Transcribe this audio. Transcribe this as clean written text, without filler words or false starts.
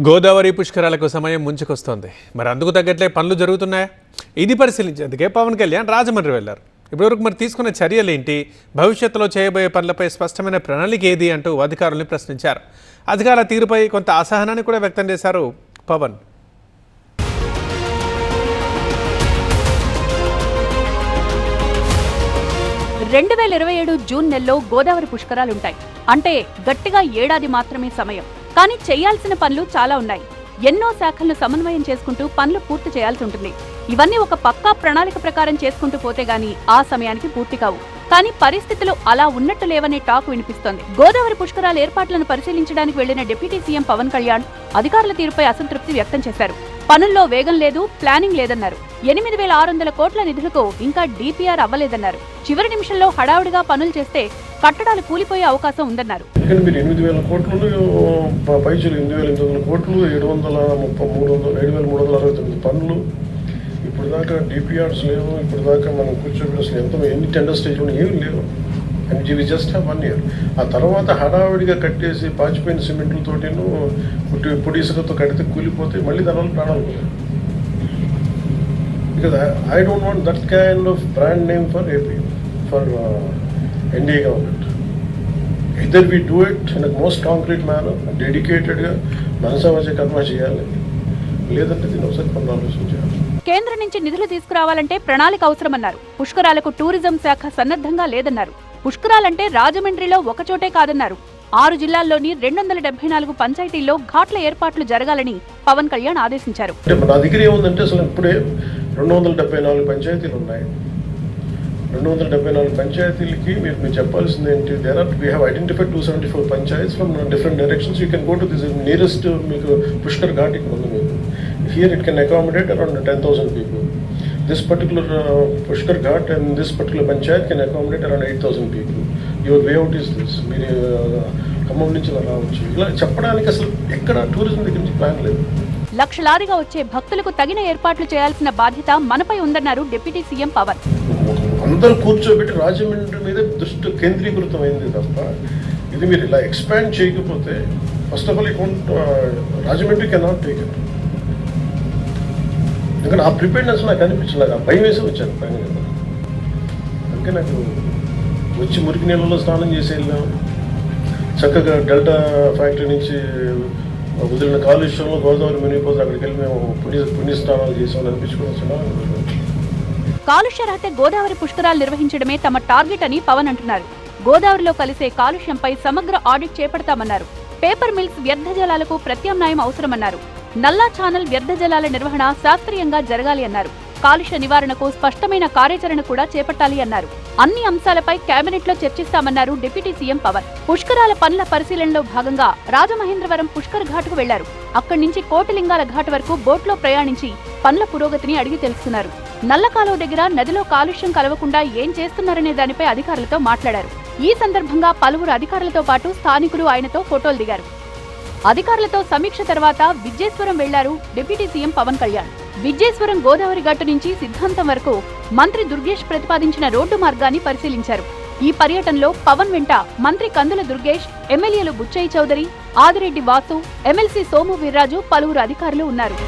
గోదావరి పుష్కరాలకు సమయం ముంచుకొస్తోంది. మరి అందుకు తగ్గట్లే పనులు జరుగుతున్నాయా? ఇది పరిశీలించేందుకే పవన్ కళ్యాణ్ రాజమండ్రి వెళ్లారు. ఇప్పటివరకు మరి తీసుకున్న చర్యలేంటి, భవిష్యత్తులో చేయబోయే పనులపై స్పష్టమైన ప్రణాళిక ఏది అంటూ అధికారులను ప్రశ్నించారు. అధికారుల తీరుపై కొంత అసహనాన్ని కూడా వ్యక్తం చేశారు పవన్. 2027 జూన్ నెలలో గోదావరి పుష్కరాలుంటాయి. అంటే గట్టిగా ఏడాది మాత్రమే సమయం. కానీ చేయాల్సిన పనులు చాలా ఉన్నాయి. ఎన్నో శాఖలను సమన్వయం చేసుకుంటూ పనులు పూర్తి చేయాల్సి ఉంటుంది. ఇవన్నీ ఒక పక్కా ప్రణాళిక ప్రకారం చేసుకుంటూ పోతే గానీ ఆ సమయానికి పూర్తి కావు. కానీ పరిస్థితులు అలా ఉన్నట్టు లేవనే టాక్ వినిపిస్తోంది. గోదావరి పుష్కరాల ఏర్పాట్లను పరిశీలించడానికి వెళ్లిన డిప్యూటీ సీఎం పవన్ కళ్యాణ్ అధికారుల తీరుపై అసంతృప్తి వ్యక్తం చేశారు. పనుల్లో వేగం లేదు, ప్లానింగ్ లేదన్నారు. 8,600 కోట్ల నిధులకు ఇంకా డీపీఆర్ అవ్వలేదన్నారు. చివరి నిమిషంలో హడావుడిగా పనులు చేస్తే కట్టడాలు కూలిపోయే అవకాశం ఉందన్నారు. 8,000 కోట్లు పైచులు 8,800 కోట్లు 7,369 పనులు ఇప్పుడు దాకా డిపిఆర్స్ లేవు. ఇప్పుడు దాకా మనం కూర్చోబెట్టి ఎన్ని టెండర్ స్టేజ్లో ఏమి లేవు. And we just have 1 year. ఆ తర్వాత హడావిడిగా కట్టేసి పాచిపోయిన సిమెంట్లతోటి పొడి ఇసుకతో కడితే కూలిపోతే మళ్ళీ దానివల్ల ప్రాణాలు పోతాయి. Because I don't want that kind of brand name for AP, for NDA government. either we do it in a most concrete manner, డెడికేటెడ్గా మనసావాచ కర్మ చేయాలి, లేదంటే దీన్ని ఒకసారి కొన్ని ఆలోచన చేయాలి. కేంద్రం నుంచి నిధులు తీసుకురావాలంటే ప్రణాళిక అవసరమన్నారు. పుష్కరాలకు టూరిజం శాఖ సన్నద్ధంగా లేదన్నారు. పుష్కరాలంటే రాజమండ్రిలో ఒకచోటే కాదన్నారు. 6 జిల్లాల్లోని 274 పంచాయతీల్లో ఘాట్ల ఏర్పాట్లు జరగాలని పవన్ కళ్యాణ్ ఆదేశించారు. నా దగ్గర ఏముందంటే అసలు ఇప్పుడే 274 పంచాయతీలు ఉన్నాయి. 274 పంచాయతీలకి మీరు చెప్పాల్సింది ఏంటి? we have identified 274 panchayats from different directions. You can go to this nearest మీకు పుష్కర్ ఘాట్ ఇక్కడ ఉంది. మీకు here it can accommodate around 10,000 people. This particular Pushkar Ghat and this particular panchayat can accommodate around 8,000 people. Your way out is this. మీరు ఖమ్మం నుంచి రావచ్చు. ఇలా చెప్పడానికి అసలు ఎక్కడ టూరిజం దగ్గర నుంచి ప్లాన్ లేదు. లక్షలాదిగా వచ్చే భక్తులకు తగిన ఏర్పాట్లు చేయాల్సిన బాధ్యత మనపై ఉందన్నారు డిప్యూటీ సీఎం పవన్. అందరూ కూర్చోబెట్టి రాజమండ్రి మీద దృష్టి కేంద్రీకృతమైంది తప్ప ఇది మీరు ఇలా ఎక్స్పాండ్ చేయకపోతే first of all it won't, Rajahmundry cannot take it. ఎందుకంటే ఆ ప్రిపేర్నెస్ నాకు అనిపించలేదు. ఆ భయం వేసి వచ్చాను పైన కదా. అందుకే నాకు వచ్చి మురికి నీళ్ళలో స్నానం చేసి వెళ్ళాం. చక్కగా డెల్టా ఫ్యాక్టరీ నుంచి వదిలిన కాలుష్యంలో గోదావరి మునిగిపోతే అక్కడికి వెళ్ళి మేము పుణ్య స్నానాలు చేసామని అనిపించుకోవచ్చు. కాలుష్య రహిత గోదావరి పుష్కరాలు నిర్వహించడమే తమ టార్గెట్ అని పవన్ అంటున్నారు. గోదావరిలో కలిసే కాలుష్యంపై సమగ్ర ఆడిట్ చేపడతామన్నారు. పేపర్ మిల్స్ వ్యర్థ జలాలకు ప్రత్యామ్నాయం అవసరమన్నారు. నల్లా ఛానల్ వ్యర్థ జలాల నిర్వహణ శాస్త్రీయంగా జరగాలి అన్నారు. కాలుష్య నివారణకు స్పష్టమైన కార్యాచరణ కూడా చేపట్టాలి అన్నారు. అన్ని అంశాలపై కేబినెట్ లో చర్చిస్తామన్నారు డిప్యూటీ సీఎం పవన్. పుష్కరాల పనుల పరిశీలనలో భాగంగా రాజమహేంద్రవరం పుష్కర్ ఘాట్ కు వెళ్లారు. అక్కడి నుంచి కోటిలింగాల ఘాట్ వరకు బోట్లో ప్రయాణించి పనుల పురోగతిని అడిగి తెలుసుకున్నారు. నల్లకాలువ దగ్గర నదిలో కాలుష్యం కలవకుండా ఏం చేస్తున్నారనే దానిపై అధికారులతో మాట్లాడారు. ఈ సందర్భంగా పలువురు అధికారులతో పాటు స్థానికులు ఆయనతో ఫోటోలు దిగారు. అధికారులతో సమీక్ష తర్వాత విజేశ్వరం వెళ్లారు డిప్యూటీ సీఎం పవన్ కళ్యాణ్. విజేశ్వరం గోదావరి గట్టు నుంచి సిద్ధాంతం వరకు మంత్రి దుర్గేష్ ప్రతిపాదించిన రోడ్డు మార్గాన్ని పరిశీలించారు. ఈ పర్యటనలో పవన్ వెంట మంత్రి కందుల దుర్గేష్, ఎమ్మెల్యేలు బుచ్చయ్య చౌదరి, ఆదిరెడ్డి వాసు, ఎమ్మెల్సీ సోము వీర్రాజు, పలువురు అధికారులు ఉన్నారు.